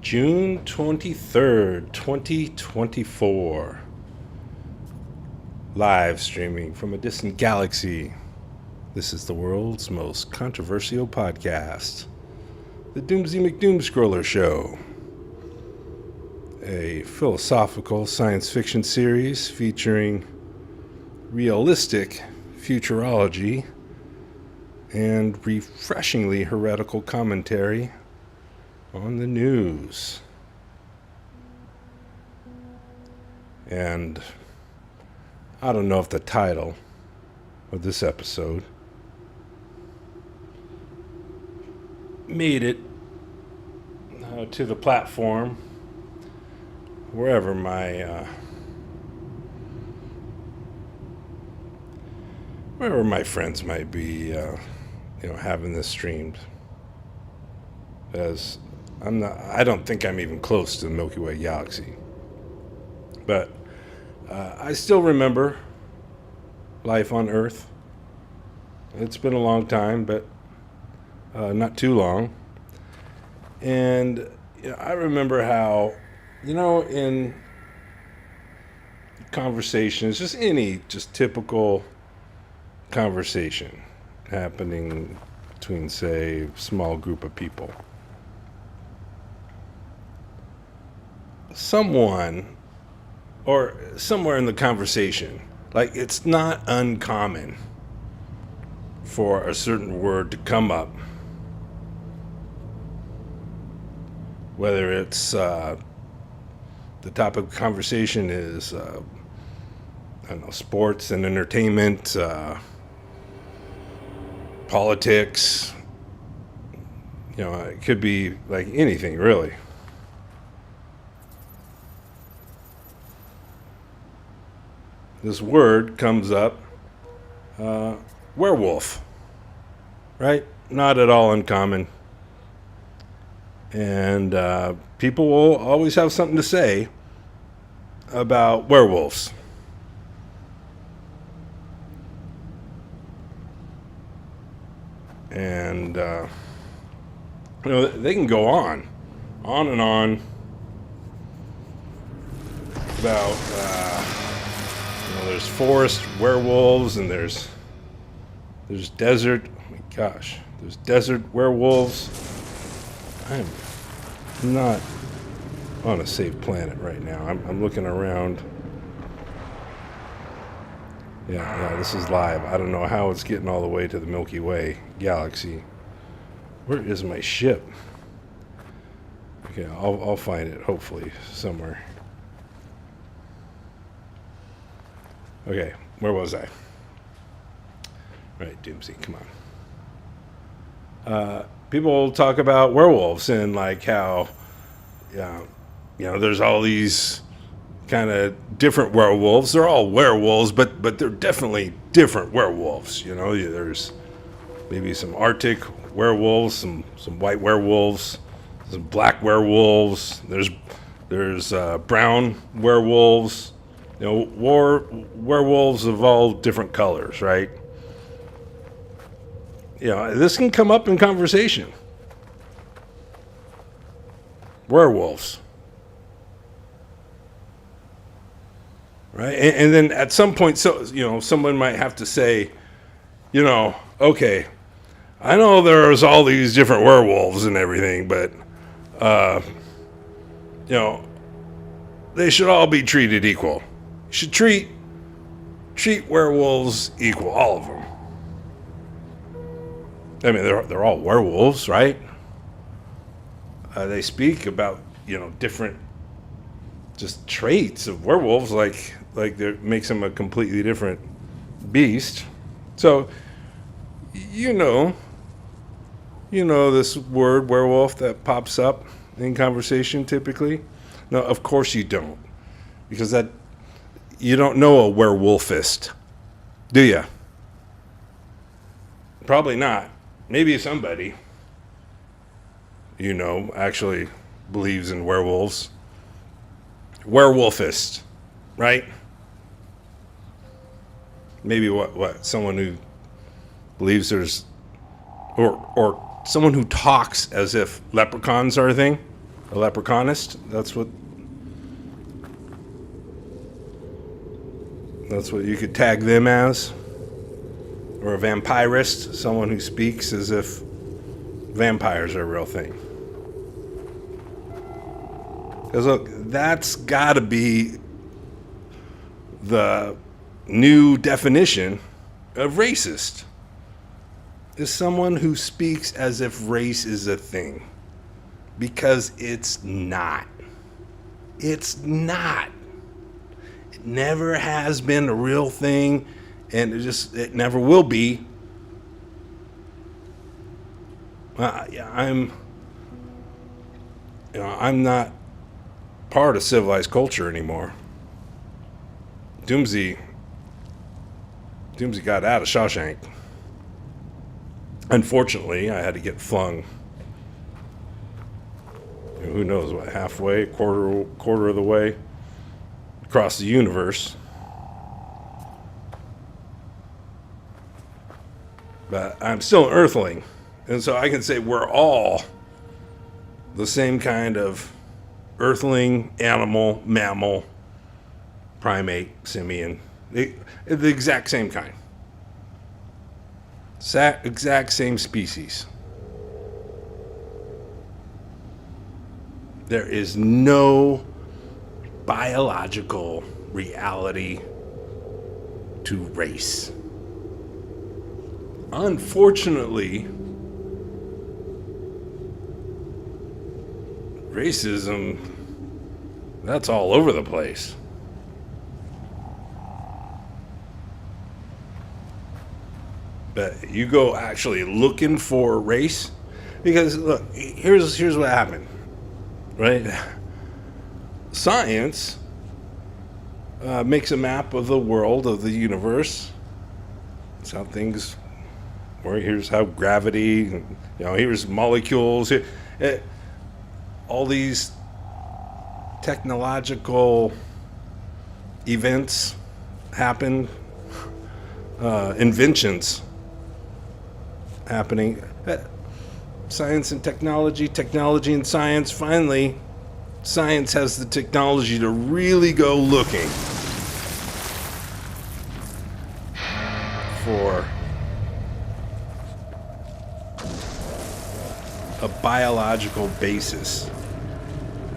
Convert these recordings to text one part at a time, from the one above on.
June 23rd, 2024. Live streaming from a distant galaxy. This is the world's most controversial podcast, the Doomsy McDoomscroller Show, a philosophical science fiction series featuring realistic futurology and refreshingly heretical commentary on the news. And I don't know if the title of this episode made it to the platform wherever my friends might be having this streamed, as I don't think I'm even close to the Milky Way galaxy. But I still remember life on Earth. It's been a long time, but not too long. And I remember how, in conversations, just typical conversation happening between, say, a small group of people, someone or somewhere in the conversation, like, it's not uncommon for a certain word to come up, whether it's the topic of conversation is sports and entertainment, politics, it could be like anything, really. This word comes up, werewolf, right? Not at all uncommon. And people will always have something to say about werewolves. And, they can go on and on about, there's forest werewolves and there's desert, oh my gosh, there's desert werewolves. I'm not on a safe planet right now. I'm looking around. Yeah, this is live. I don't know how it's getting all the way to the Milky Way galaxy. Where is my ship? Okay, I'll find it, hopefully, somewhere. Okay, where was I? Right, Doomsy, come on. People talk about werewolves and like how, there's all these kind of different werewolves. They're all werewolves, but they're definitely different werewolves. There's maybe some Arctic werewolves, some white werewolves, some black werewolves. There's brown werewolves. Werewolves of all different colors, right? This can come up in conversation. Werewolves. Right? And then at some point, someone might have to say, okay, I know there's all these different werewolves and everything, but, they should all be treated equal. You should treat werewolves equal, all of them. I mean, they're all werewolves, right? They speak about, different just traits of werewolves, like that makes them a completely different beast. So, this word werewolf that pops up in conversation typically. No, of course you don't, because you don't know a werewolfist, do you? Probably not. Maybe somebody actually believes in werewolves. Werewolfist, right? Maybe what someone who believes there's or someone who talks as if leprechauns are a thing. A leprechaunist? That's what you could tag them as? Or a vampirist, someone who speaks as if vampires are a real thing. Because look, that's got to be the new definition of racist. Is someone who speaks as if race is a thing. Because it's not. It's not. It never has been a real thing, and it never will be. I'm not part of civilized culture anymore. Doomsday got out of Shawshank. Unfortunately, I had to get flung. Who knows what? Halfway, quarter of the way across the universe. But I'm still an Earthling, and so I can say we're all the same kind of Earthling, animal, mammal, primate, simian, the exact same kind. Exact same species. There is no biological reality to race. Unfortunately, racism, that's all over the place. But you go actually looking for race, because look, here's what happened, right? Science makes a map of the world, of the universe. It's how things work. Here's how gravity, here's molecules. All these technological events happen, inventions happening. Science and technology and science. Finally, science has the technology to really go looking for a biological basis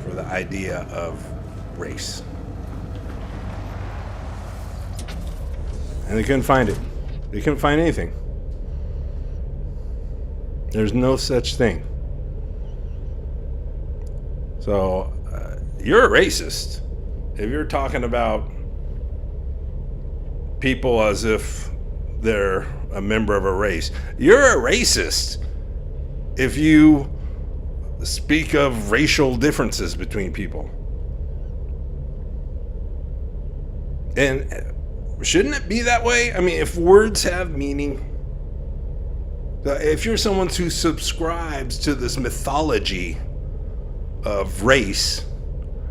for the idea of race. And they couldn't find it. They couldn't find anything. There's no such thing. So, you're a racist if you're talking about people as if they're a member of a race. You're a racist if you speak of racial differences between people. And shouldn't it be that way? I mean, if words have meaning, if you're someone who subscribes to this mythology of race,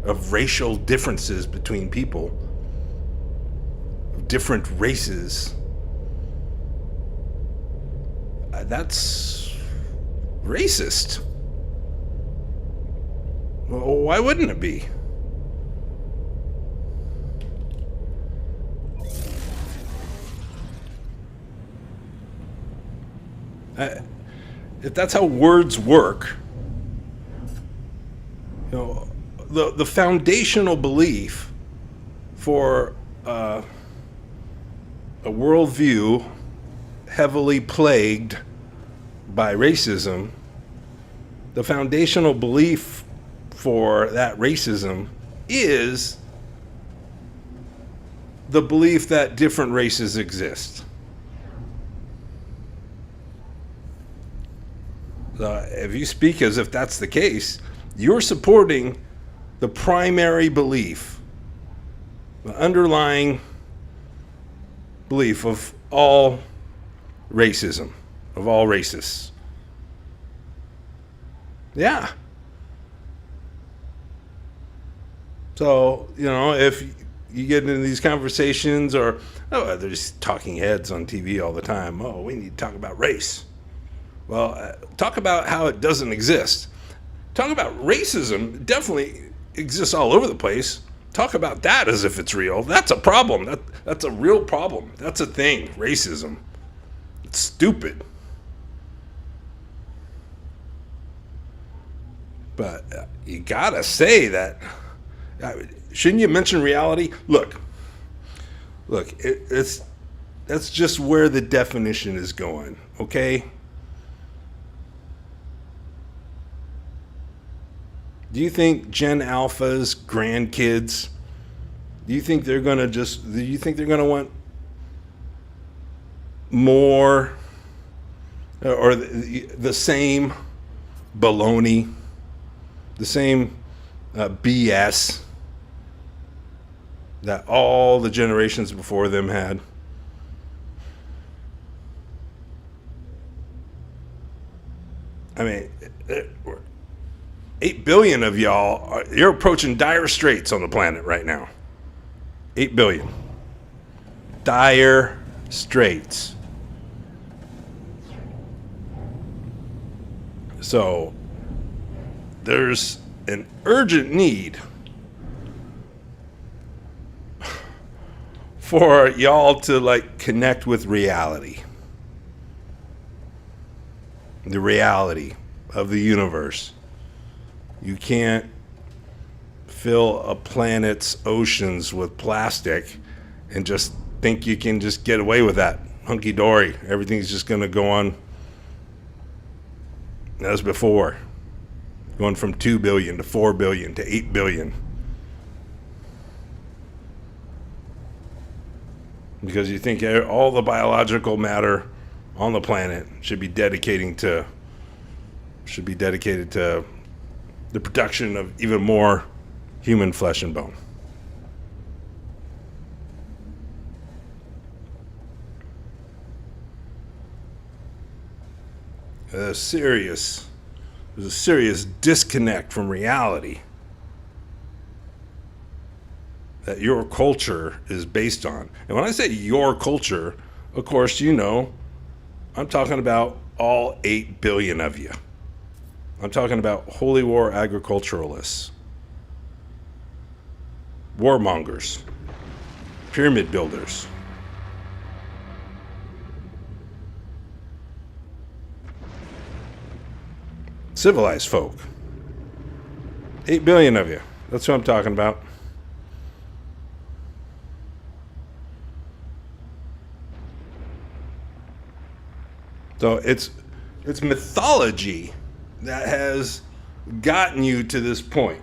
of racial differences between people, of different races, that's racist. Well, why wouldn't it be? If that's how words work, the foundational belief for a worldview heavily plagued by racism, the foundational belief for that racism is the belief that different races exist. If you speak as if that's the case, you're supporting the primary belief, the underlying belief of all racism, of all racists. Yeah. So, if you get into these conversations, or, there's talking heads on TV all the time. We need to talk about race. Well, talk about how it doesn't exist. Talk about racism. Definitely exists all over the place. Talk about that as if it's real. That's a problem. That's a real problem. That's a thing. Racism. It's stupid. But you gotta say that. Shouldn't you mention reality? Look. It's that's just where the definition is going. Okay. Do you think Gen Alpha's grandkids? Do you think they're gonna just? Do you think they're gonna want more or the same baloney, the same BS that all the generations before them had? I mean, 8 billion of y'all, you're approaching dire straits on the planet right now. 8 billion. Dire straits. So there's an urgent need for y'all to like connect with reality. The reality of the universe. You can't fill a planet's oceans with plastic and just think you can just get away with that. Hunky dory. Everything's just going to go on as before. Going from 2 billion to 4 billion to 8 billion. Because you think all the biological matter on the planet should be dedicated to the production of even more human flesh and bone. There's a serious disconnect from reality that your culture is based on. And when I say your culture, of course, you know, I'm talking about all 8 billion of you. I'm talking about holy war agriculturalists, warmongers, pyramid builders, civilized folk. 8 billion of you. That's what I'm talking about. So it's mythology that has gotten you to this point,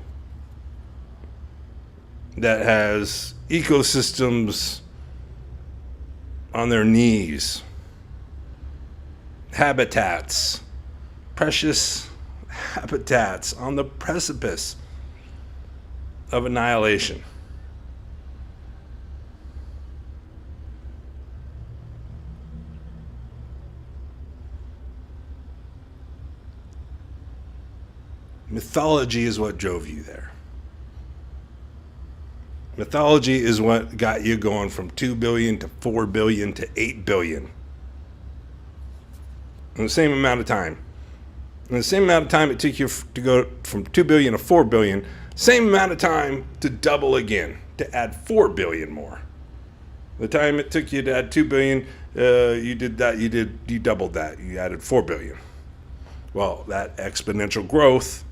that has ecosystems on their knees, habitats, precious habitats on the precipice of annihilation. Mythology is what drove you there. Mythology is what got you going from 2 billion to 4 billion to 8 billion. In the same amount of time. In the same amount of time it took you to go from 2 billion to 4 billion, same amount of time to double again, to add 4 billion more. The time it took you to add 2 billion, you doubled that. You added 4 billion. Well, that exponential growth,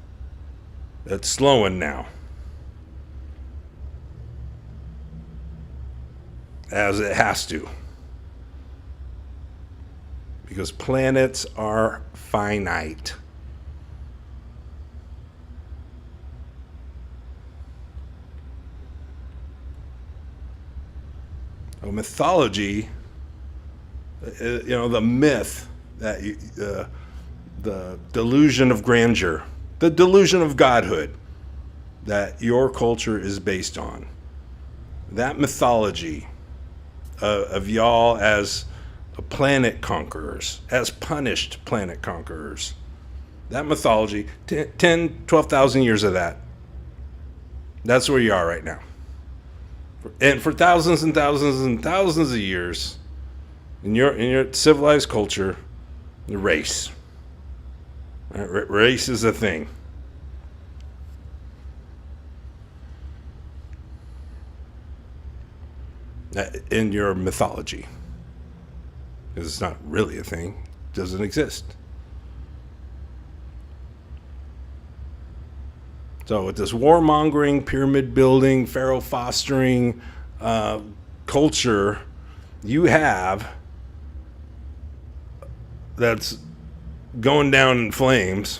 that's slowing now. As it has to. Because planets are finite. Well, mythology, the myth, that the delusion of grandeur, the delusion of godhood that your culture is based on. That mythology of y'all as planet conquerors, as punished planet conquerors. That mythology, 10, 12,000 years of that. That's where you are right now. And for thousands and thousands and thousands of years, in your civilized culture, the race. Race is a thing. in your mythology. Because it's not really a thing. It doesn't exist. So with this warmongering, pyramid building, pharaoh fostering culture you have that's going down in flames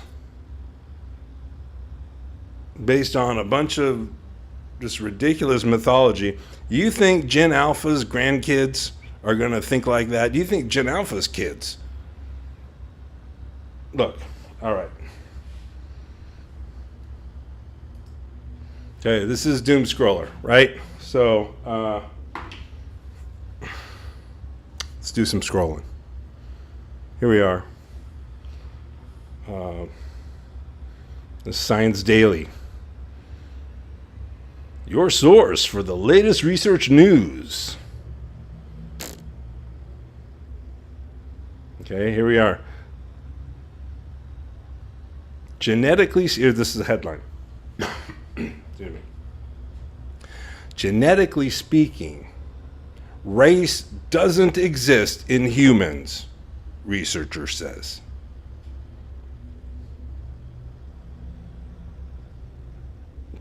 based on a bunch of just ridiculous mythology. You think Gen Alpha's grandkids are going to think like that? Do you think Gen Alpha's kids? Look, all right. Okay, this is Doom Scroller, right? So let's do some scrolling. Here we are. The Science Daily. Your source for the latest research news. Okay, here we are. This is a headline. Excuse me. Genetically speaking, race doesn't exist in humans, researcher says.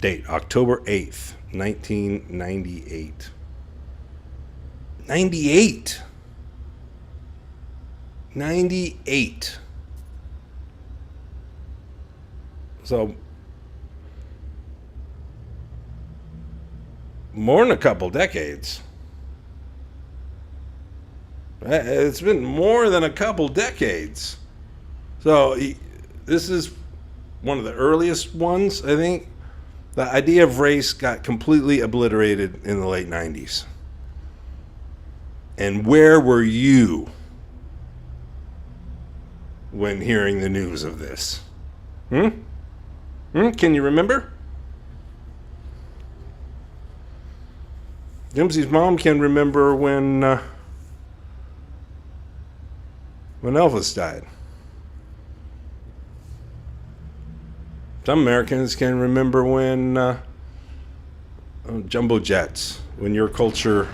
Date, October 8th, 1998. 98. 98. So, more than a couple decades. It's been more than a couple decades. So, this is one of the earliest ones, I think. The idea of race got completely obliterated in the late 90s. And where were you when hearing the news of this? Can you remember? Dempsey's mom can remember when Elvis died. Some Americans can remember when jumbo jets, when your culture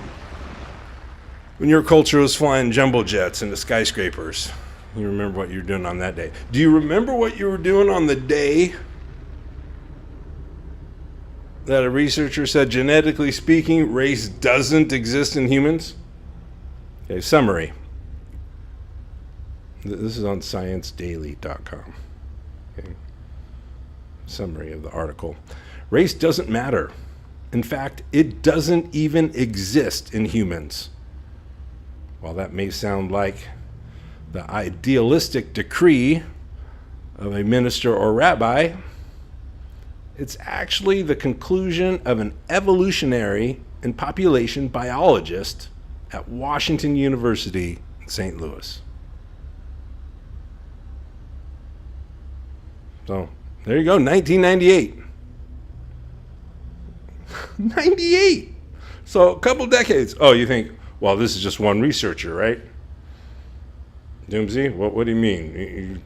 was flying jumbo jets into skyscrapers. You remember what you were doing on that day. Do you remember what you were doing on the day that a researcher said, genetically speaking, race doesn't exist in humans? Okay, summary. This is on ScienceDaily.com. Okay. Summary of the article. Race doesn't matter. In fact, it doesn't even exist in humans. While that may sound like the idealistic decree of a minister or rabbi, it's actually the conclusion of an evolutionary and population biologist at Washington University in St. Louis. So, there you go, 1998. 98! So, a couple decades. Oh, you think, well, this is just one researcher, right? Doomsy, what do you mean? You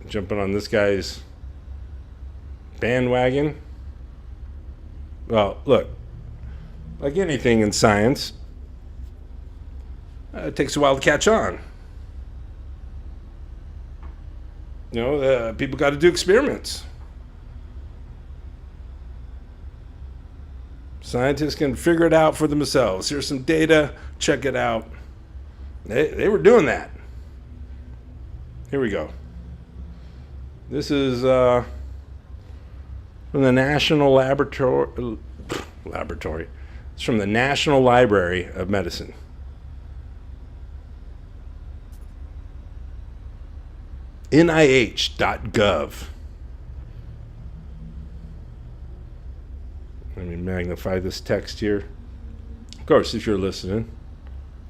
jumping on this guy's bandwagon? Well, look, like anything in science, it takes a while to catch on. You know, people got to do experiments. Scientists can figure it out for themselves. Here's some data, check it out. They were doing that. Here we go. This is from the National Laboratory. It's from the National Library of Medicine. NIH.gov. Let me magnify this text here. Of course, if you're listening,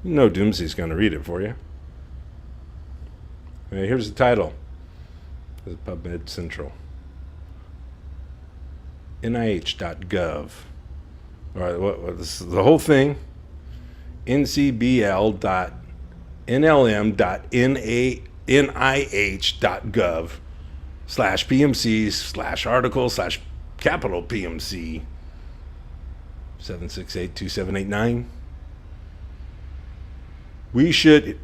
you know Doomsy's going to read it for you. Okay, here's the title. This is PubMed Central. NIH.gov. All right, what this is the whole thing. ncbl.nlm.nih.gov/PMCs/article/capital PMC 768-2789. We should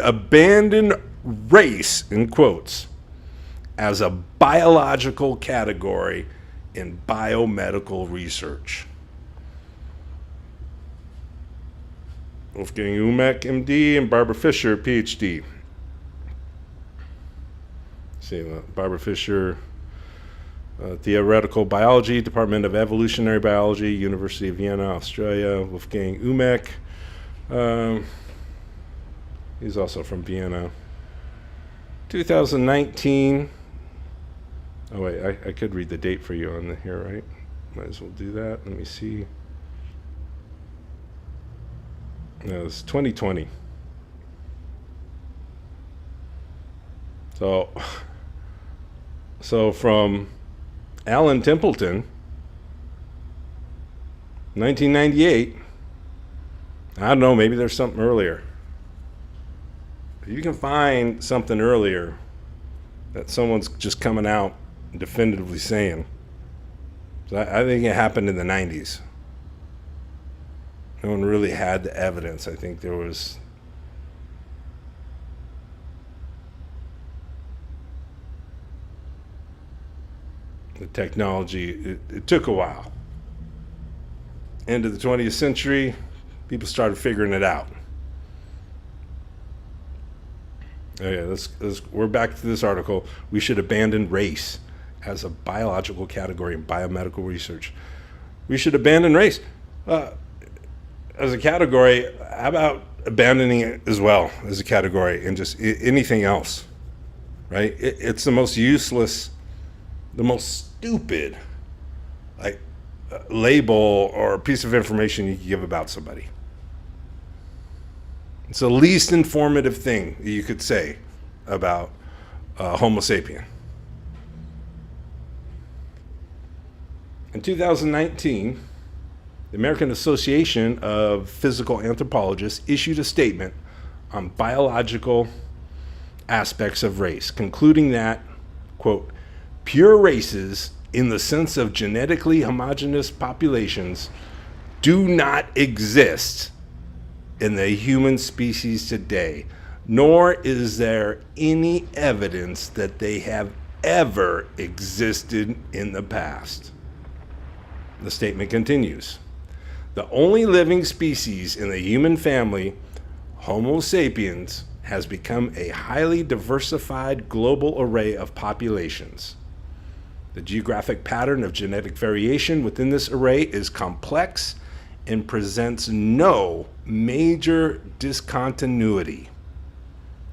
abandon race, in quotes, as a biological category in biomedical research. Wolfgang Umek, MD, and Barbara Fisher, PhD. See, Barbara Fisher, Theoretical Biology, Department of Evolutionary Biology, University of Vienna, Australia. Wolfgang Umek, he's also from Vienna. 2019. Oh wait, I could read the date for you on here, right? Might as well do that. Let me see. No, it's 2020. So from Alan Templeton, 1998. I don't know, maybe there's something earlier. If you can find something earlier that someone's just coming out definitively saying, I think it happened in the 90s. No one really had the evidence. I think there was the technology. It took a while. End of the 20th century, people started figuring it out. Okay, we're back to this article. We should abandon race as a biological category in biomedical research. We should abandon race. As a category, how about abandoning it as well as a category and just anything else, right? It's the most useless, the most stupid, like label or piece of information you can give about somebody. It's the least informative thing you could say about Homo sapien. In 2019, the American Association of Physical Anthropologists issued a statement on biological aspects of race, concluding that, quote, pure races in the sense of genetically homogeneous populations do not exist in the human species today, nor is there any evidence that they have ever existed in the past. The statement continues. The only living species in the human family, Homo sapiens, has become a highly diversified global array of populations. The geographic pattern of genetic variation within this array is complex and presents no major discontinuity.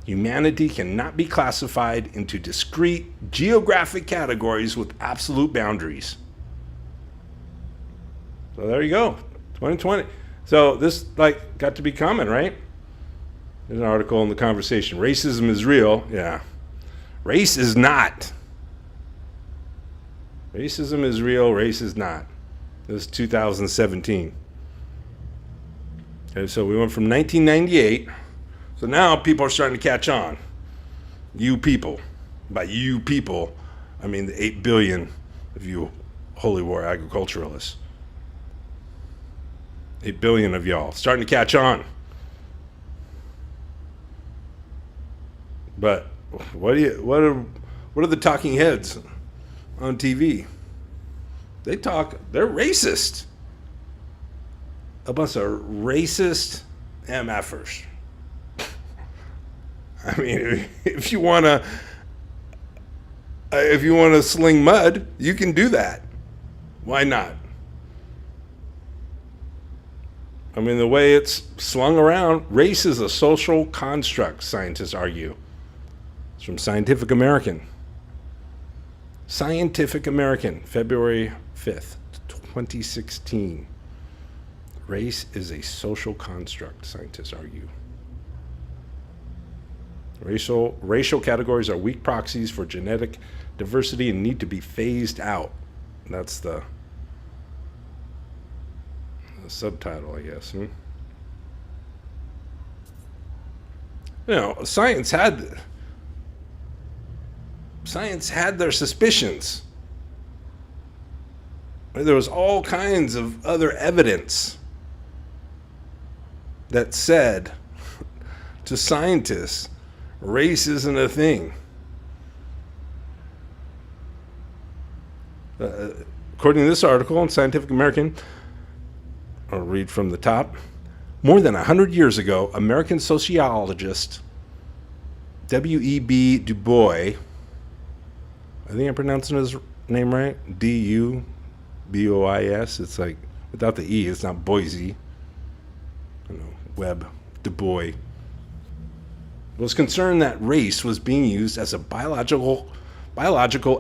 Humanity cannot be classified into discrete geographic categories with absolute boundaries. So there you go. 2020. So this got to be common, right? There's an article in The Conversation. Racism is real. Yeah. Race is not. Racism is real. Race is not. This is 2017. Okay, so we went from 1998. So now people are starting to catch on. You people. By you people, I mean the 8 billion of you holy war agriculturalists. 8 billion of y'all starting to catch on. But what are the talking heads on TV? They're racist. A bunch of racist MFers. I mean, if you wanna sling mud, you can do that. Why not? I mean, the way it's slung around, race is a social construct, scientists argue. It's from Scientific American. Scientific American, February 5th, 2016. Race is a social construct, scientists argue. Racial categories are weak proxies for genetic diversity and need to be phased out. That's the subtitle, I guess. You know, science had their suspicions. There was all kinds of other evidence that said to scientists, race isn't a thing. According to this article in Scientific American, I'll read from the top. More than 100 years ago, American sociologist W.E.B. Du Bois, I think I'm pronouncing his name right, D-U-B-O-I-S. It's like, without the E, it's not Boise. I don't know, Webb, Du Bois, was concerned that race was being used as a biological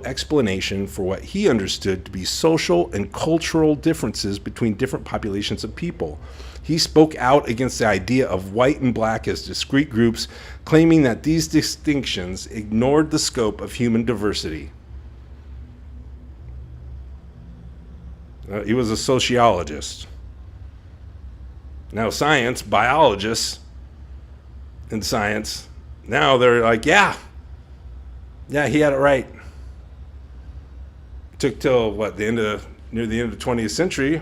explanation for what he understood to be social and cultural differences between different populations of people. He spoke out against the idea of white and black as discrete groups, claiming that these distinctions ignored the scope of human diversity. He was a sociologist. Now biologists in science, now they're like, yeah, he had it right. It took till near the end of the 20th century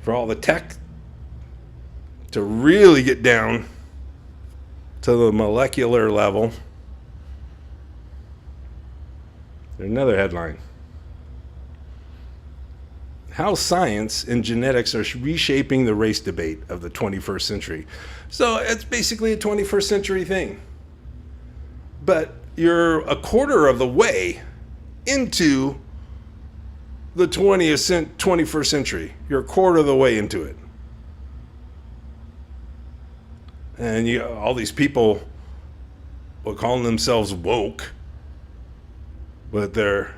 for all the tech to really get down to the molecular level. There's another headline. How science and genetics are reshaping the race debate of the 21st century. So it's basically a 21st century thing. But you're a quarter of the way into the 21st century. You're a quarter of the way into it. And all these people were calling themselves woke, but they're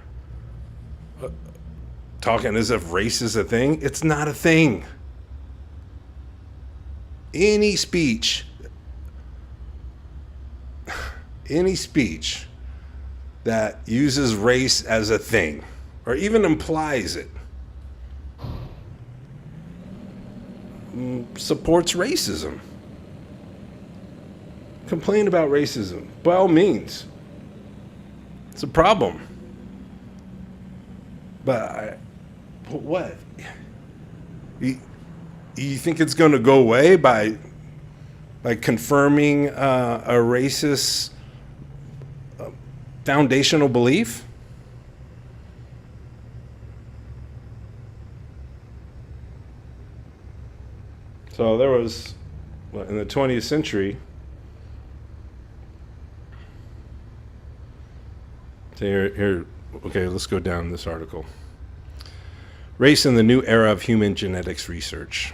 talking as if race is a thing. It's not a thing. Any speech that uses race as a thing, or even implies it, supports racism. Complain about racism, by all means. It's a problem. But what? You think it's going to go away by confirming a racist foundational belief? So there was, in the 20th century, here, okay, let's go down this article. Race in the New Era of Human Genetics Research.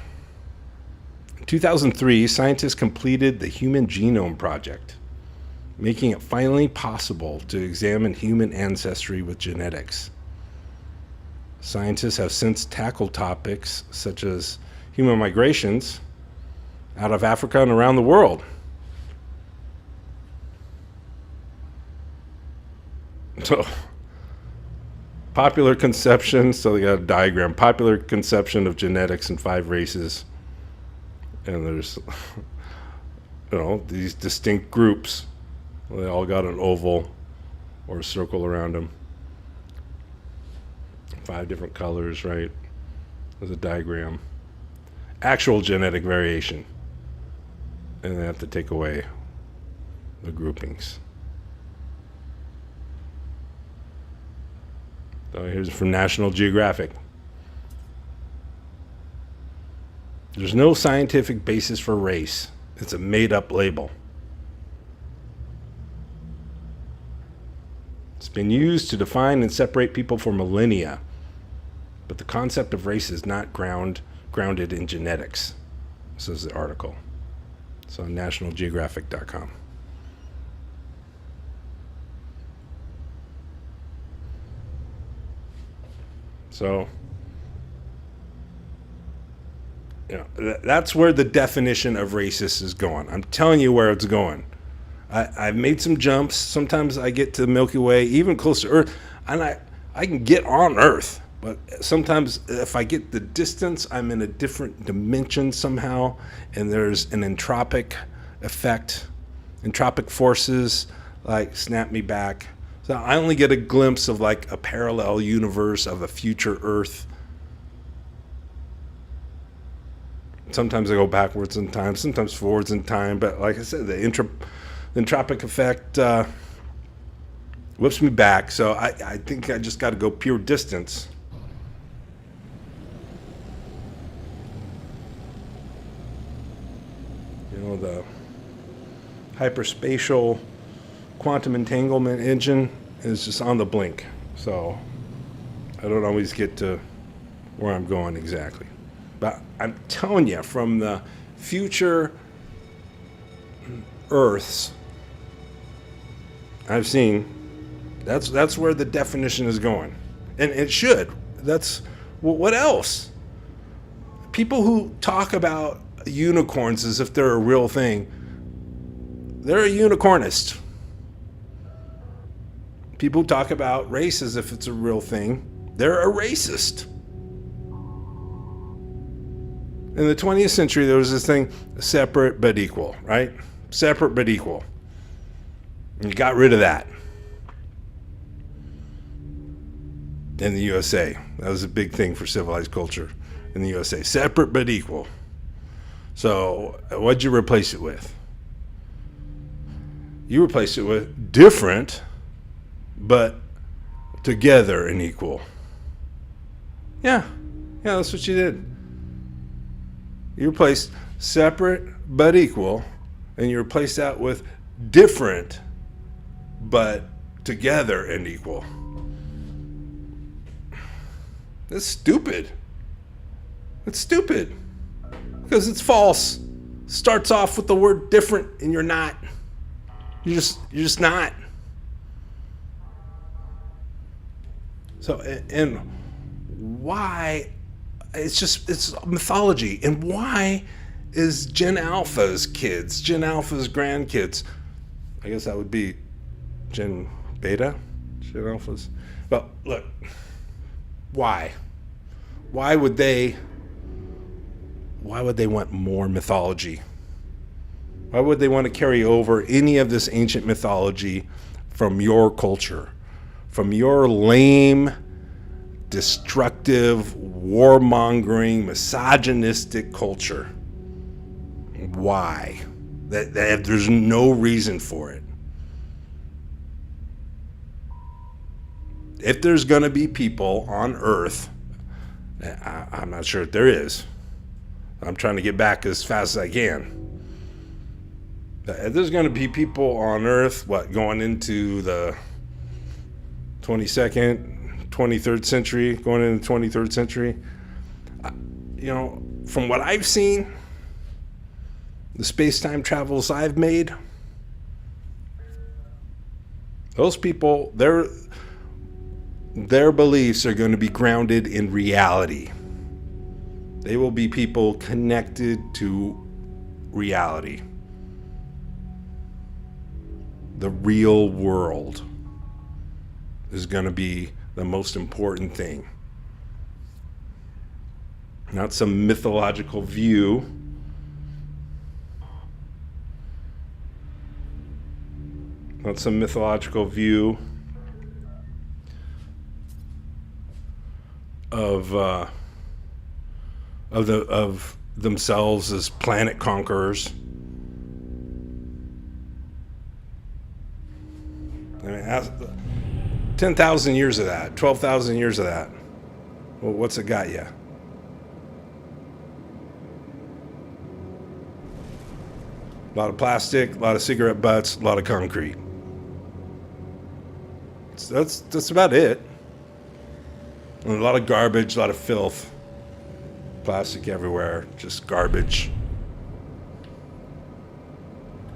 In 2003, scientists completed the Human Genome Project, making it finally possible to examine human ancestry with genetics. Scientists have since tackled topics such as human migrations out of Africa and around the world. So, popular conception, so they got a diagram, popular conception of genetics in 5 races. And there's, these distinct groups. They all got an oval or a circle around them. 5 different colors, right? There's a diagram. Actual genetic variation. And they have to take away the groupings. So here's from National Geographic. There's no scientific basis for race. It's a made-up label. It's been used to define and separate people for millennia, but the concept of race is not grounded in genetics, says the article. It's on nationalgeographic.com. So, that's where the definition of racist is going. I'm telling you where it's going. I've made some jumps. Sometimes I get to the Milky Way, even close to Earth, and I can get on Earth. But sometimes if I get the distance, I'm in a different dimension somehow, and there's an entropic effect. Entropic forces like snap me back. So I only get a glimpse of like a parallel universe of a future Earth. Sometimes I go backwards in time, sometimes forwards in time. But like I said, the entropic effect whips me back. So I think I just got to go pure distance. You know, the hyperspatial quantum entanglement engine is just on the blink. So I don't always get to where I'm going exactly. But I'm telling you, from the future Earths I've seen, that's where the definition is going. And it should. That's, well, what else? People who talk about unicorns as if they're a real thing, they're a unicornist. People who talk about race as if it's a real thing, they're a racist. In the 20th century, there was this thing, separate but equal, right? Separate but equal. And you got rid of that in the USA. That was a big thing for civilized culture in the USA. Separate but equal. So what'd you replace it with? You replaced it with different but together and equal. Yeah, that's what you did. You replaced separate but equal, and you replaced that with different but together and equal. That's stupid. It's stupid because it's false. Starts off with the word different, and you're not. You're just not. So, and why? It's mythology. And why is Gen Alpha's kids, Gen Alpha's grandkids, I guess that would be Gen Beta, Gen Alpha's. But look, why? Why would they want more mythology? Why would they want to carry over any of this ancient mythology from your culture, from your lame, destructive, warmongering, misogynistic culture? Why? There's no reason for it. If there's going to be people on Earth, I'm not sure if there is. I'm trying to get back as fast as I can. If there's going to be people on Earth, going into the 22nd, 23rd century, going into the 23rd century, from what I've seen, the space-time travels I've made, those people, their beliefs are going to be grounded in reality. They will be people connected to reality. The real world is going to be the most important thing. Not some mythological view. Not some mythological view of themselves as planet conquerors. I mean, 10,000 years of that, 12,000 years of that. Well, what's it got you? A lot of plastic, a lot of cigarette butts, a lot of concrete. That's about it. And a lot of garbage, a lot of filth. Plastic everywhere, just garbage.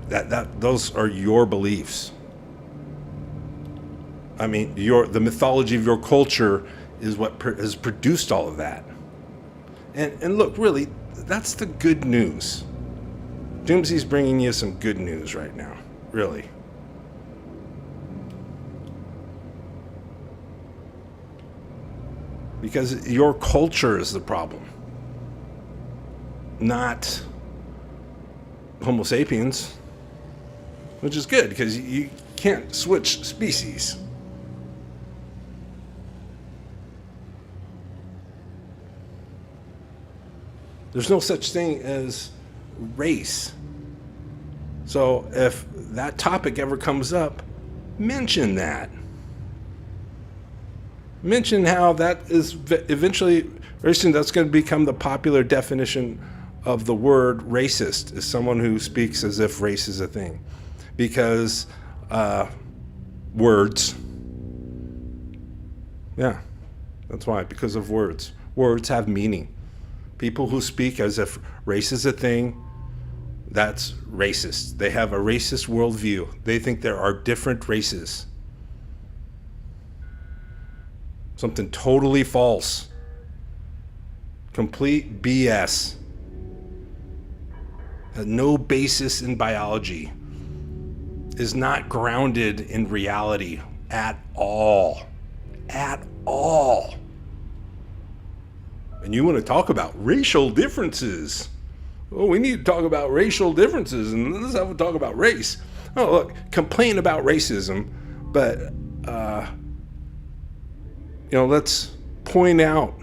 Those are your beliefs. I mean, the mythology of your culture is what has produced all of that. And look, really, that's the good news. Doomsy's bringing you some good news right now, really. Because your culture is the problem, not Homo sapiens, which is good because you can't switch species. There's no such thing as race. So if that topic ever comes up, mention that. Mention how that is eventually, very soon, that's going to become the popular definition of the word racist, is someone who speaks as if race is a thing. Because words. Yeah, that's why, because of words. Words have meaning. People who speak as if race is a thing, that's racist. They have a racist worldview. They think there are different races. Something totally false. Complete BS. Has no basis in biology. Is not grounded in reality at all. At all. And you want to talk about racial differences. Oh, we need to talk about racial differences, and let's have a talk about race. Oh, look, complain about racism, but let's point out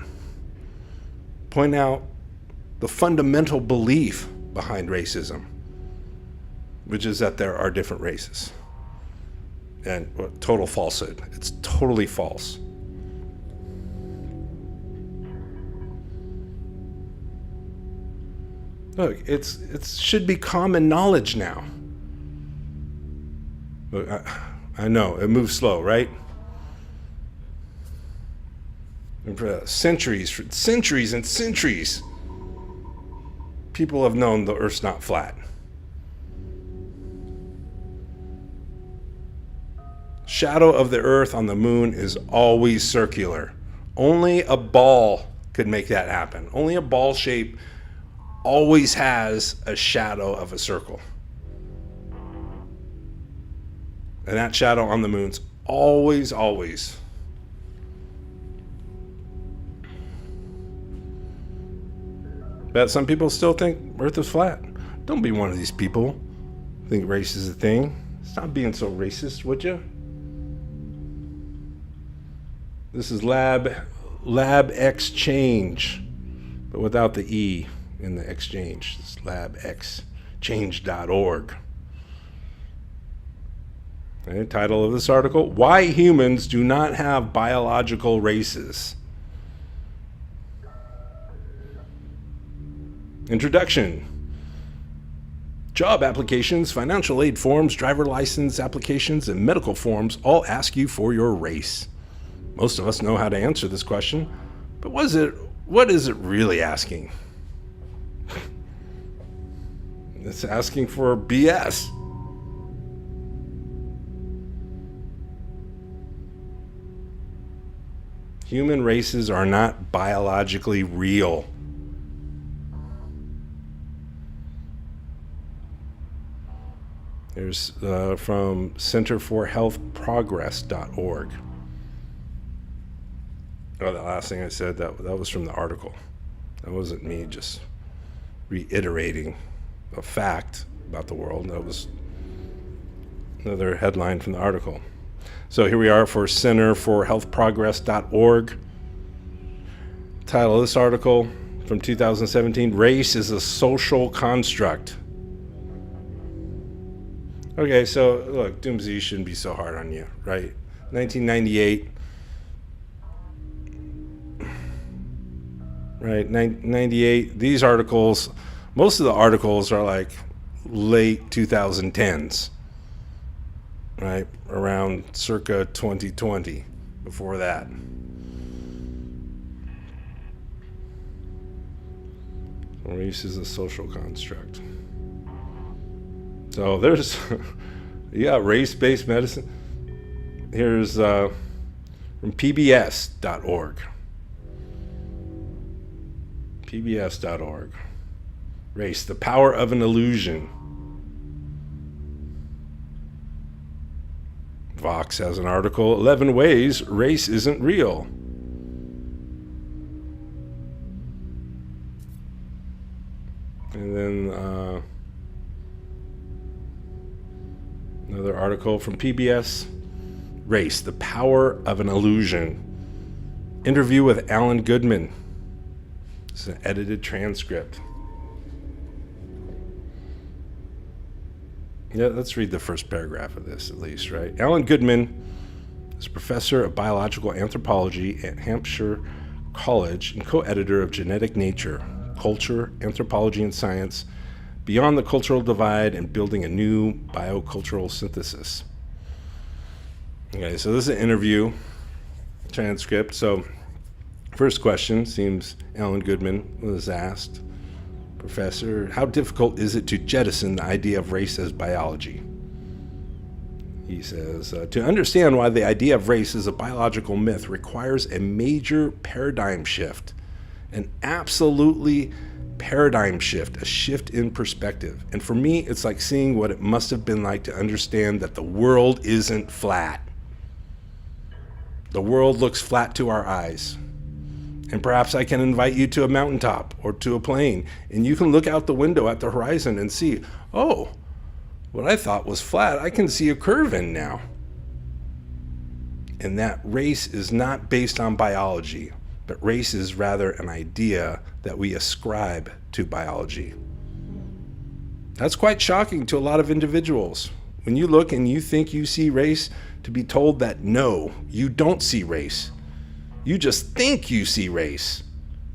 the fundamental belief behind racism, which is that there are different races. And total falsehood. It's totally false. Look, it should be common knowledge now. Look, I know it moves slow, right? And for centuries and centuries, people have known the Earth's not flat. Shadow of the Earth on the moon is always circular. Only a ball could make that happen. Only a ball shape always has a shadow of a circle. And that shadow on the moon's always. But some people still think Earth is flat. Don't be one of these people. Think race is a thing. Stop being so racist, would you? This is Lab Exchange, but without the E in the exchange. It's labexchange.org. Okay, title of this article: Why Humans Do Not Have Biological Races. Introduction. Job applications, financial aid forms, driver license applications, and medical forms all ask you for your race. Most of us know how to answer this question, but what is it really asking? It's asking for BS. Human races are not biologically real. Here's from centerforhealthprogress.org. Oh, the last thing I said, that was from the article. That wasn't me just reiterating a fact about the world. That was another headline from the article. So here we are for centerforhealthprogress.org. Title of this article from 2017, Race is a Social Construct. Okay, so look, Doomsday shouldn't be so hard on you, right? 1998. Right, 98. These articles, most of the articles are like late 2010s, right? Around circa 2020, before that. Race is a social construct. So there's, race-based medicine. Here's from PBS.org. PBS.org. Race, the power of an illusion. Vox has an article, 11 ways race isn't real. And then another article from PBS, Race, the Power of an Illusion. Interview with Alan Goodman. It's an edited transcript. Yeah, let's read the first paragraph of this at least, right? Alan Goodman is professor of biological anthropology at Hampshire College and co-editor of Genetic Nature, Culture, Anthropology and Science, Beyond the Cultural Divide and Building a New Biocultural Synthesis. Okay, so this is an interview transcript. So first question seems Alan Goodman was asked, Professor, how difficult is it to jettison the idea of race as biology? He says, to understand why the idea of race is a biological myth requires a major paradigm shift, an absolutely paradigm shift, a shift in perspective. And for me, it's like seeing what it must have been like to understand that the world isn't flat. The world looks flat to our eyes. And perhaps I can invite you to a mountaintop or to a plain, and you can look out the window at the horizon and see, oh, what I thought was flat, I can see a curve in now. And that race is not based on biology, but race is rather an idea that we ascribe to biology. That's quite shocking to a lot of individuals. When you look and you think you see race, to be told that no, you don't see race. You just think you see race.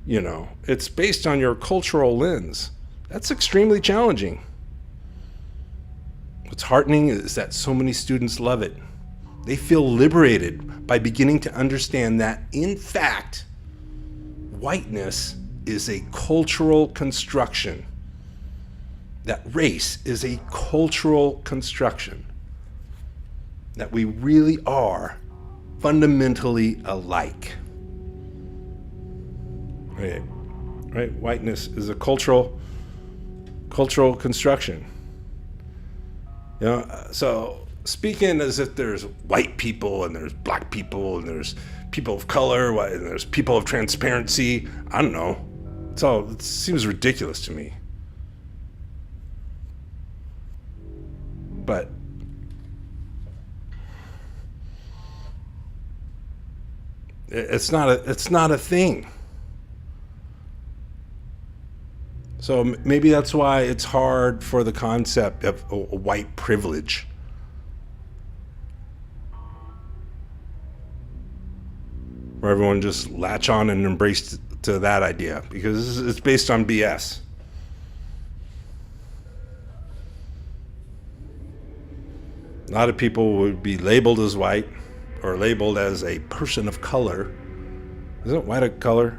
You know, it's based on your cultural lens. That's extremely challenging. What's heartening is that so many students love it. They feel liberated by beginning to understand that, in fact, whiteness is a cultural construction. That race is a cultural construction. That we really are fundamentally alike. Right? Whiteness is a cultural construction. You know, so speaking as if there's white people and there's black people and there's people of color and there's people of transparency, I don't know. It seems ridiculous to me. But it's not a thing. So maybe that's why it's hard for the concept of a white privilege. Where everyone just latch on and embrace to that idea, because it's based on BS. A lot of people would be labeled as white or labeled as a person of color. Isn't white a color?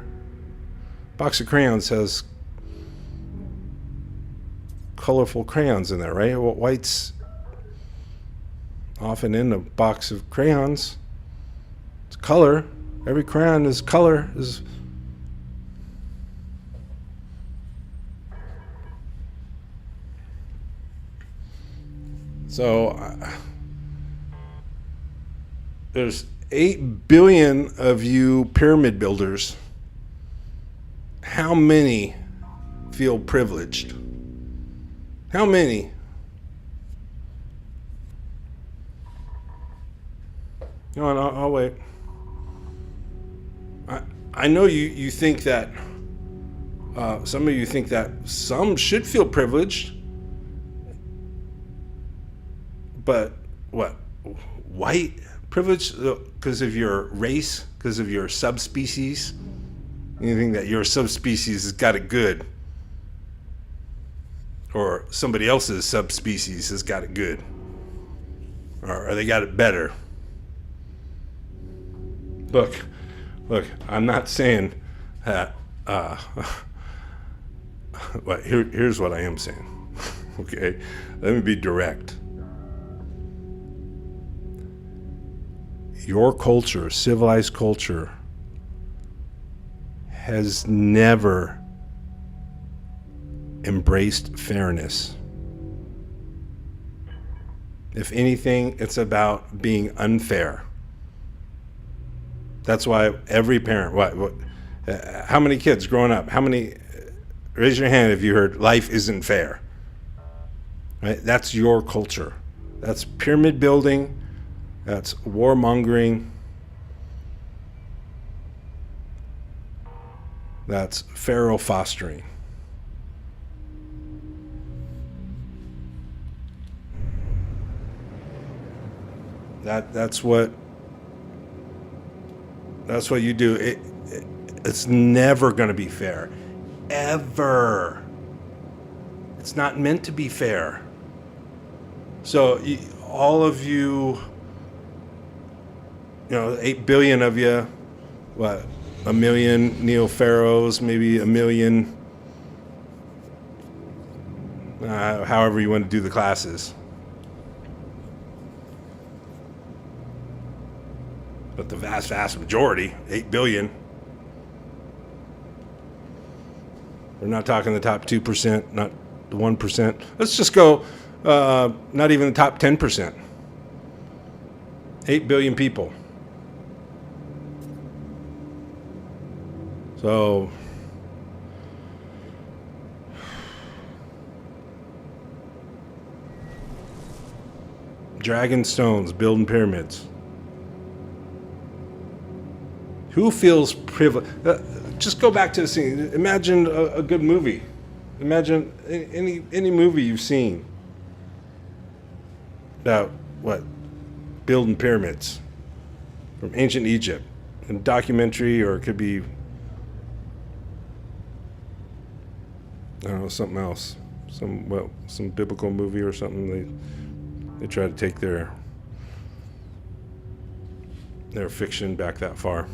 Box of crayons has colorful crayons in there, right? Well, white's often in a box of crayons. It's color. Every crayon is color. So there's 8 billion of you pyramid builders. How many feel privileged? How many? No, I'll wait. I know you think that some of you think that some should feel privileged, but what? White privilege because of your race, because of your subspecies? You think that your subspecies has got it good, or somebody else's subspecies has got it good, or they got it better? Look, I'm not saying that. Well, here's what I am saying. Okay, let me be direct. Your culture, civilized culture, has never embraced fairness. If anything, it's about being unfair. That's why every parent, how many kids growing up, raise your hand if you heard life isn't fair. Right? That's your culture. That's pyramid building. That's warmongering. That's Pharaoh fostering. That's what you do. It's never going to be fair, ever. It's not meant to be fair. So all of you, 8 billion of you, what, a million neo-pharaohs, maybe a million, however you want to do the classes. But the vast, vast majority, 8 billion, we're not talking the top 2%, not the 1%. Let's just go, not even the top 10%. 8 billion people. So, dragon stones, building pyramids. Who feels privileged? Just go back to the scene. Imagine a good movie. Imagine any movie you've seen about building pyramids from ancient Egypt, a documentary, or it could be, I don't know, something else, some biblical movie or something. They try to take their fiction back that far.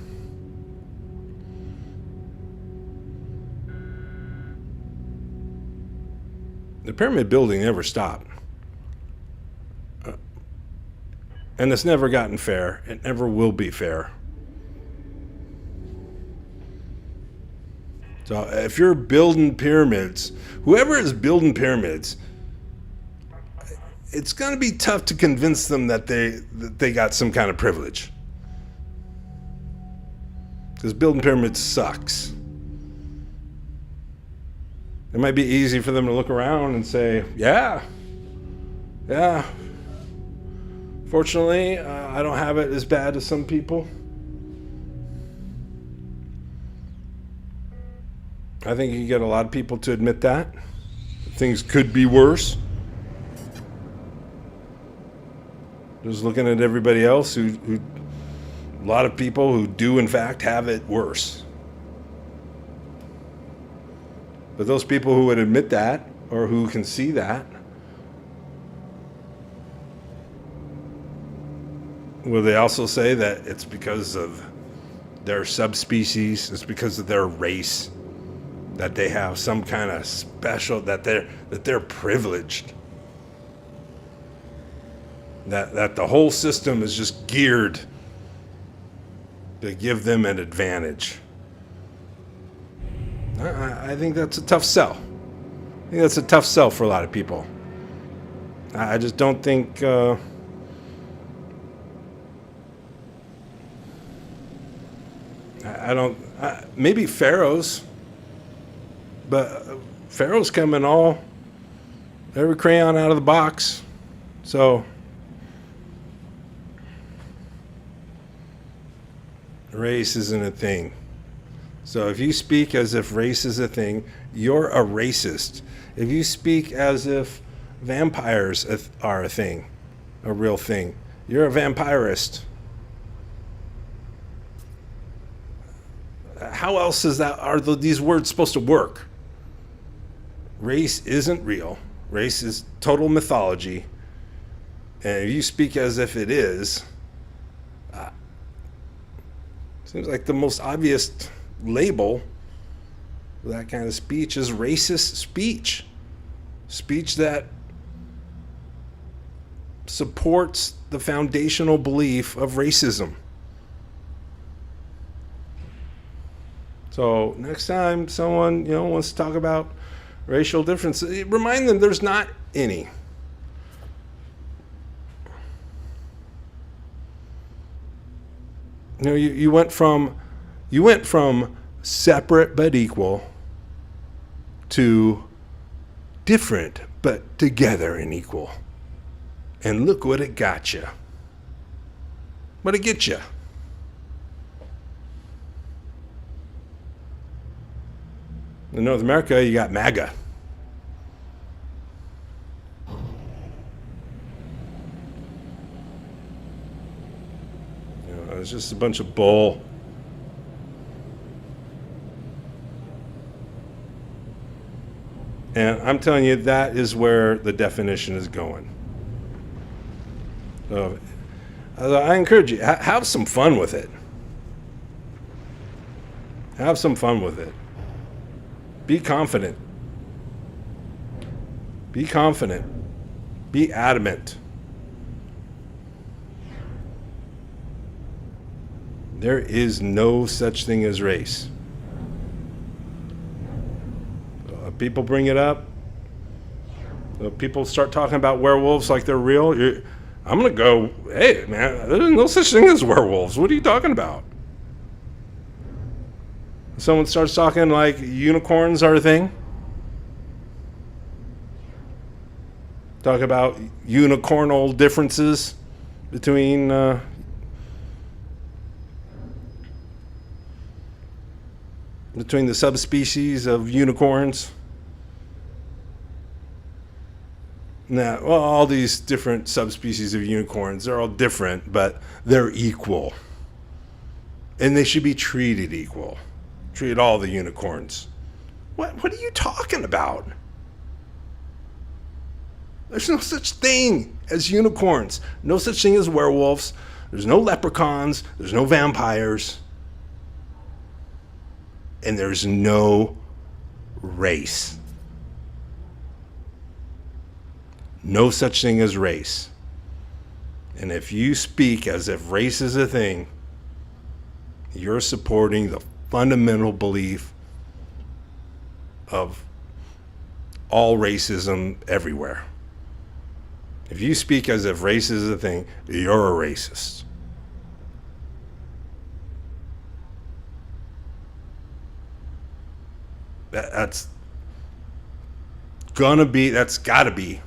The pyramid building never stopped. And it's never gotten fair. It never will be fair. So if you're building pyramids, whoever is building pyramids, it's going to be tough to convince them that they got some kind of privilege. Because building pyramids sucks. It might be easy for them to look around and say, yeah. Fortunately, I don't have it as bad as some people. I think you can get a lot of people to admit that. Things could be worse. Just looking at everybody else who a lot of people who do in fact have it worse. But those people who would admit that, or who can see that, will they also say that it's because of their subspecies, it's because of their race, that they have some kind of special, that they're privileged, that the whole system is just geared to give them an advantage? I think that's a tough sell. I think that's a tough sell for a lot of people. I just don't think maybe pharaohs, but pharaohs come in every crayon out of the box. So race isn't a thing. So if you speak as if race is a thing, you're a racist. If you speak as if vampires are a thing, a real thing, you're a vampirist. How else are these words supposed to work? Race isn't real. Race is total mythology. And if you speak as if it is, seems like the most obvious label for that kind of speech is racist speech. Speech that supports the foundational belief of racism. So next time someone wants to talk about racial differences, remind them there's not any. You went from separate but equal to different but together and equal. And look what it got you. What'd it get you? In North America, you got MAGA. It's just a bunch of bull. And I'm telling you, that is where the definition is going. So I encourage you, have some fun with it. Have some fun with it. Be confident. Be confident. Be adamant. There is no such thing as race. People bring it up. People start talking about werewolves like they're real. I'm going to go, hey, man, there's no such thing as werewolves. What are you talking about? Someone starts talking like unicorns are a thing. Talk about unicornal differences between the subspecies of unicorns. Now, well, all these different subspecies of unicorns, they're all different, but they're equal. And they should be treated equal. Treat all the unicorns. What are you talking about? There's no such thing as unicorns. No such thing as werewolves. There's no leprechauns. There's no vampires. And there's no race. No such thing as race. And if you speak as if race is a thing, you're supporting the fundamental belief of all racism everywhere. If you speak as if race is a thing, you're a racist. That's gotta be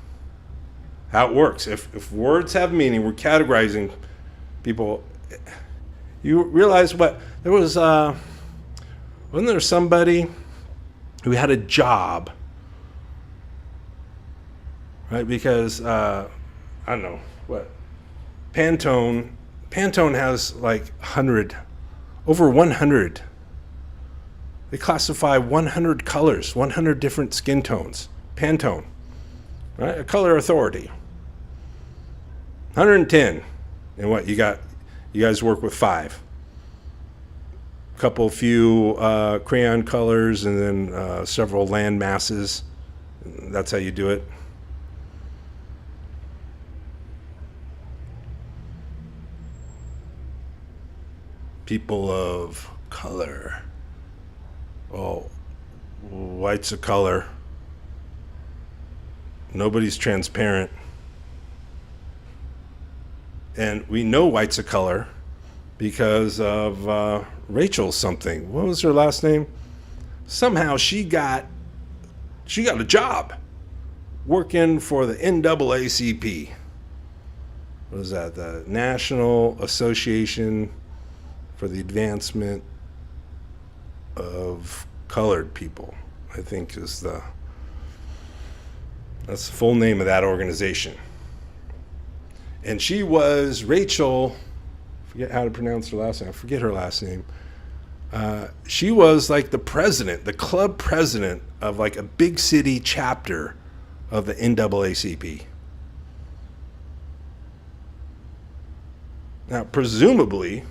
how it works. If words have meaning, we're categorizing people. You realize what there was? Wasn't there somebody who had a job, right? Because I don't know what Pantone has like over 100. They classify 100 colors, 100 different skin tones. Pantone, right? A color authority. 110. And what you got? You guys work with 5. Few crayon colors, and then several land masses. That's how you do it. People of color. Oh, white's a color. Nobody's transparent. And we know white's a color because of Rachel something. What was her last name? Somehow she got a job working for the NAACP. What is that? The National Association for the Advancement of Colored People, I think that's the full name of that organization. And she was Rachel, forget how to pronounce her last name. I forget her last name. She was like the president, the club president of like a big city chapter of the NAACP. Now, presumably,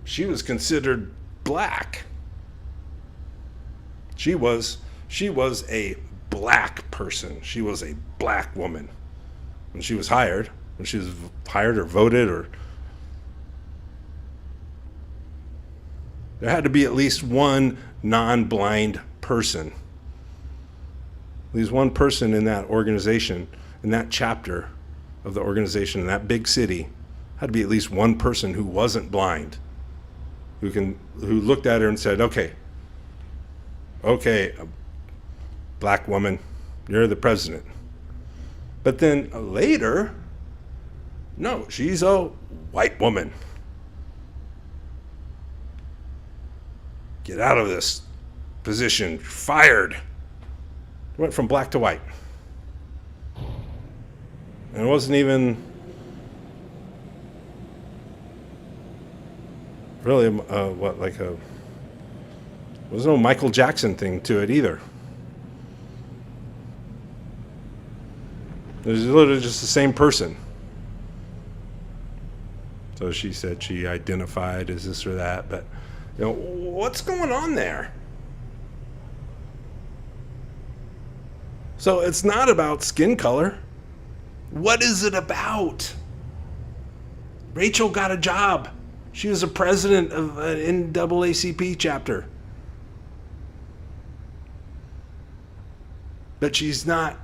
she was considered black. She was a black person. She was a black woman when she was hired or voted, or there had to be at least one non-blind person. At least one person in that organization, in that chapter of the organization, in that big city, had to be at least one person who wasn't blind, who looked at her and said, okay, black woman, you're the president. But then later, no, she's a white woman. Get out of this position. Fired. Went from black to white. And it wasn't even really there's no Michael Jackson thing to it either. It was literally just the same person. So she said she identified as this or that, but what's going on there? So it's not about skin color. What is it about? Rachel got a job. She was a president of an NAACP chapter. But she's not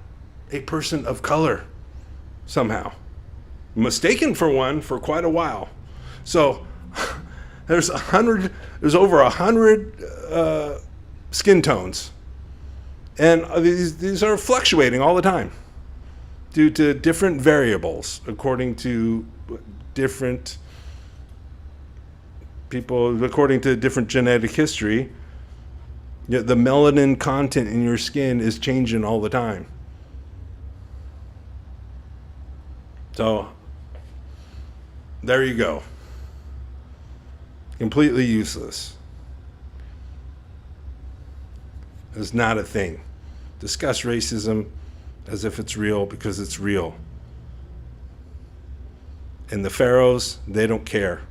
a person of color somehow. Mistaken for one for quite a while. So there's over 100 skin tones. And these are fluctuating all the time due to different variables according to different people, according to different genetic history. The melanin content in your skin is changing all the time. So there you go. Completely useless. It's not a thing. Discuss racism as if it's real because it's real. And the pharaohs, they don't care.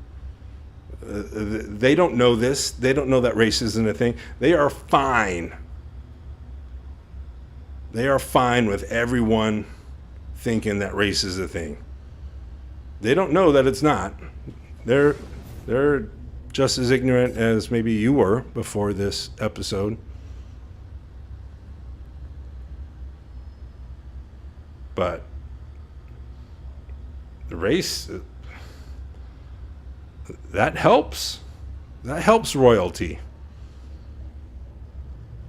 They don't know this. They don't know that race isn't a thing. They are fine. They are fine with everyone thinking that race is a thing. They don't know that it's not. They're just as ignorant as maybe you were before this episode. But the race, that helps. That helps royalty.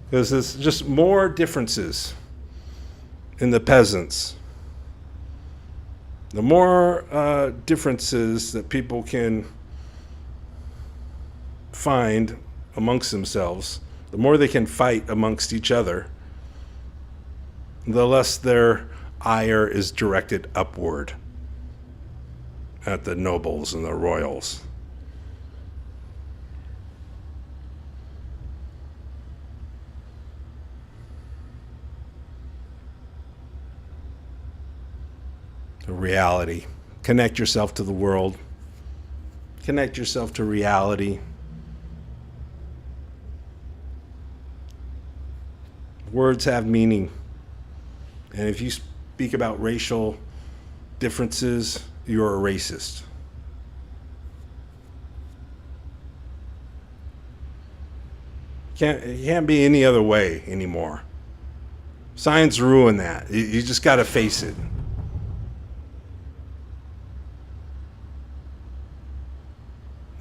Because there's just more differences in the peasants. The more differences that people can find amongst themselves, the more they can fight amongst each other, the less their ire is directed upward at the nobles and the royals. The reality. Connect yourself to the world. Connect yourself to reality. Words have meaning. And if you speak about racial differences, you're a racist. It can't be any other way anymore. Science ruined that. You just got to face it.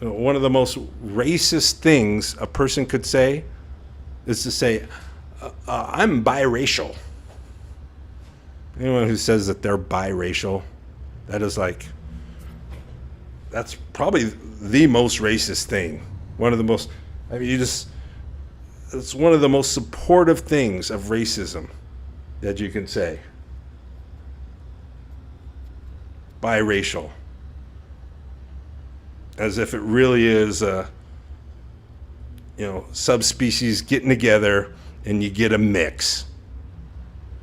One of the most racist things a person could say is to say, I'm biracial. Anyone who says that they're biracial, that's probably the most racist thing. One of the most, it's one of the most supportive things of racism that you can say. Biracial. As if it really is subspecies getting together and you get a mix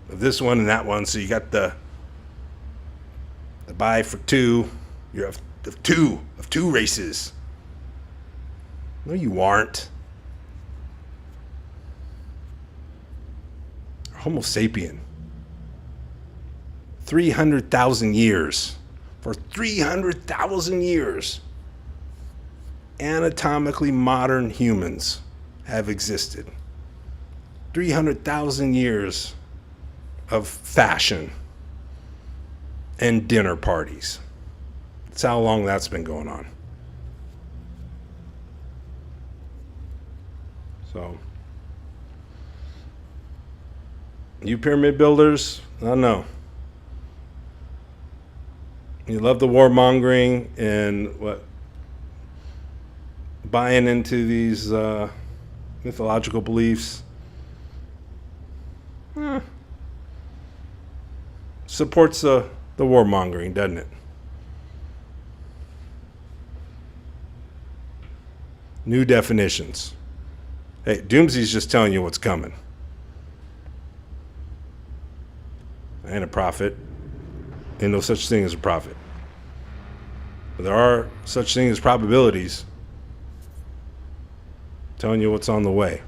of this one and that one. So you got the bi for two. You have two races. No, you aren't. Homo sapien. 300,000 years. For 300,000 years, anatomically modern humans have existed. 300,000 years of fashion and dinner parties. That's how long that's been going on. So, you pyramid builders, I don't know. You love the warmongering and buying into these mythological beliefs. Supports the warmongering, doesn't it? New definitions. Hey, Doomsy's just telling you what's coming. I ain't a prophet. Ain't no such thing as a prophet. But there are such things as probabilities telling you what's on the way.